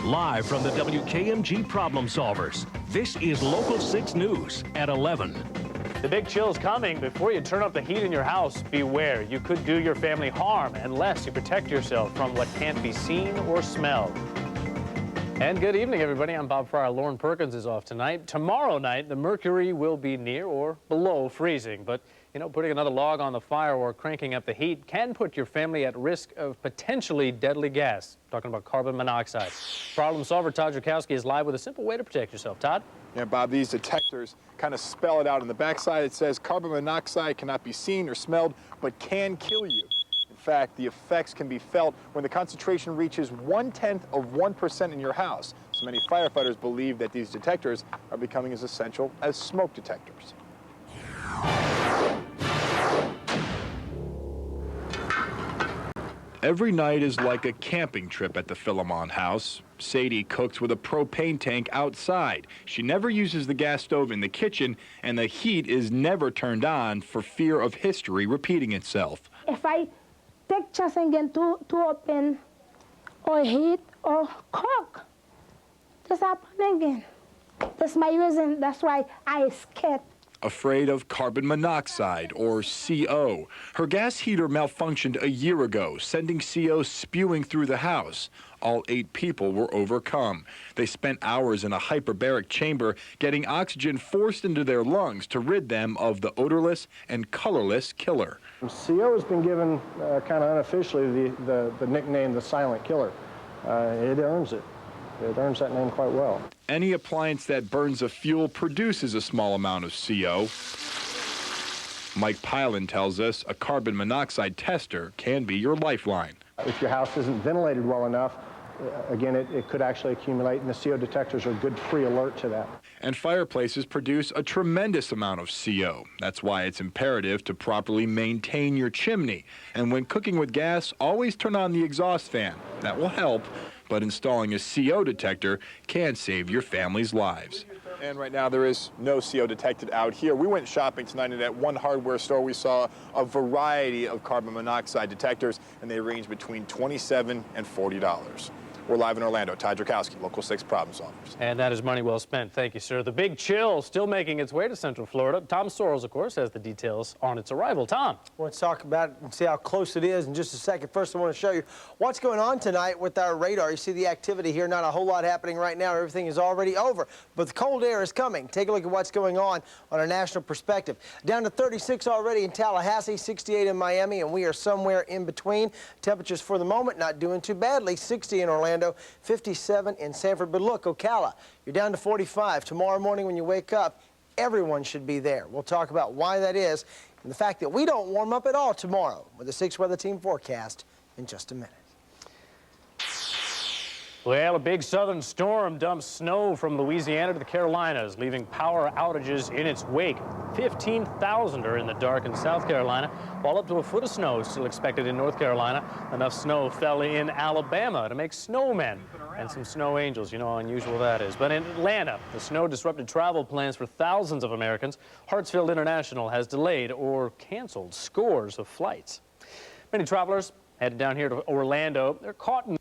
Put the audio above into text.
Live from the WKMG Problem Solvers, this is Local 6 News at 11. The big chill's coming. Before you turn up the heat in your house, beware. You could do your family harm unless you protect yourself from what can't be seen or smelled. And good evening, everybody. I'm Bob Fryer. Lauren Perkins is off tonight. Tomorrow night, the mercury will be near or below freezing. But, you know, putting another log on the fire or cranking up the heat can put your family at risk of potentially deadly gas. Talking about carbon monoxide. Problem solver Todd Drukowski is live with a simple way to protect yourself. Todd? Yeah, Bob, these detectors kind of spell it out. On the backside, it says carbon monoxide cannot be seen or smelled, but can kill you. In fact, the effects can be felt when the concentration reaches 0.1% in your house. So many firefighters believe that these detectors are becoming as essential as smoke detectors. Every night is like a camping trip at the Philemon house. Sadie cooks with a propane tank outside. She never uses the gas stove in the kitchen, and the heat is never turned on for fear of history repeating itself. If I take chance again to open or heat or cook, this happen again. That's my reason. That's why I scared. Afraid of carbon monoxide, or CO. Her gas heater malfunctioned a year ago, sending CO spewing through the house. All 8 people were overcome. They spent hours in a hyperbaric chamber getting oxygen forced into their lungs to rid them of the odorless and colorless killer. CO has been given kind of unofficially the nickname the silent killer. It earns it. It earns that name quite well. Any appliance that burns a fuel produces a small amount of CO. Mike Pylan tells us a carbon monoxide tester can be your lifeline. If your house isn't ventilated well enough, again, it could actually accumulate, and the CO detectors are a good pre-alert to that. And fireplaces produce a tremendous amount of CO. That's why it's imperative to properly maintain your chimney. And when cooking with gas, always turn on the exhaust fan. That will help, but installing a CO detector can save your family's lives. And right now there is no CO detected out here. We went shopping tonight, and at one hardware store we saw a variety of carbon monoxide detectors, and they range between $27 and $40. We're live in Orlando. Todd Drukowski, Local 6 Problem Solvers. And that is money well spent. Thank you, sir. The big chill still making its way to Central Florida. Tom Sorrells, of course, has the details on its arrival. Tom. Let's talk about it and see how close it is in just a second. First, I want to show you what's going on tonight with our radar. You see the activity here. Not a whole lot happening right now. Everything is already over. But the cold air is coming. Take a look at what's going on our national perspective. Down to 36 already in Tallahassee, 68 in Miami, and we are somewhere in between. Temperatures for the moment not doing too badly. 60 in Orlando. 57 in Sanford. But look, Ocala, you're down to 45. Tomorrow morning when you wake up, everyone should be there. We'll talk about why that is and the fact that we don't warm up at all tomorrow with the 6 Weather Team forecast in just a minute. Well, a big southern storm dumps snow from Louisiana to the Carolinas, leaving power outages in its wake. 15,000 are in the dark in South Carolina, while up to a foot of snow is still expected in North Carolina. Enough snow fell in Alabama to make snowmen and some snow angels. You know how unusual that is. But in Atlanta, the snow disrupted travel plans for thousands of Americans. Hartsfield International has delayed or canceled scores of flights. Many travelers headed down here to Orlando. They're caught in